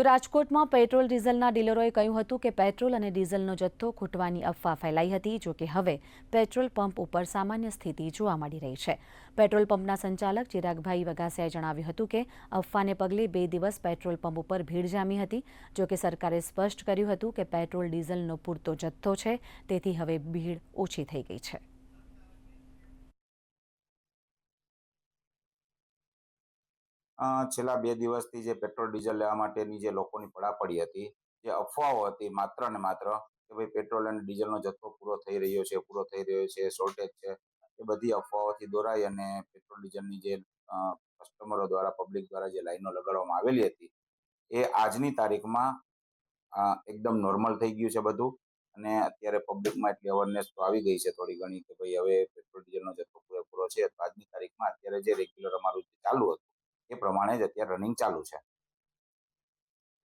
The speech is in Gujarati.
તો રાજકોટમાં પેટ્રોલ ડીઝલના ડીલરોએ કહ્યું હતું કે પેટ્રોલ અને ડીઝલનો જથ્થો ખૂટવાની અફવા ફેલાઈ હતી, જો કે હવે પેટ્રોલ પંપ ઉપર સામાન્ય સ્થિતિ જોવા મળી રહી છે। પેટ્રોલ પંપના સંચાલક ચિરાગભાઈ વગાસિયાએ જણાવ્યું હતું કે અફવાને પગલે 2 દિવસ પેટ્રોલ પંપ ઉપર ભીડ જામી હતી, જો કે સરકારે સ્પષ્ટ કર્યું હતું કે પેટ્રોલ ડીઝલનો પૂરતો જથ્થો છે, તેથી હવે ભીડ ઓછી થઈ ગઈ છે। છેલ્લા 2 દિવસથી જે પેટ્રોલ ડીઝલ લેવા માટેની જે લોકોની પડાપડી હતી, જે અફવાઓ હતી માત્ર ને માત્ર કે ભાઈ પેટ્રોલ અને ડીઝલનો જથ્થો પૂરો થઈ રહ્યો છે, શોર્ટેજ છે, એ બધી અફવાઓથી દોરાઈ અને પેટ્રોલ ડીઝલની જે કસ્ટમરો દ્વારા, પબ્લિક દ્વારા જે લાઈનો લગાડવામાં આવેલી હતી, એ આજની તારીખમાં એકદમ નોર્મલ થઈ ગયું છે બધું। અને અત્યારે પબ્લિકમાં એટલી અવેરનેસ તો આવી ગઈ છે થોડી ઘણી કે ભાઈ હવે પેટ્રોલ ડીઝલનો જથ્થો પૂરેપૂરો છે, તો આજની તારીખમાં અત્યારે જે રેગ્યુલર અમારું ચાલુ હતું એ પ્રમાણે જ અત્યારે રનિંગ ચાલુ છે।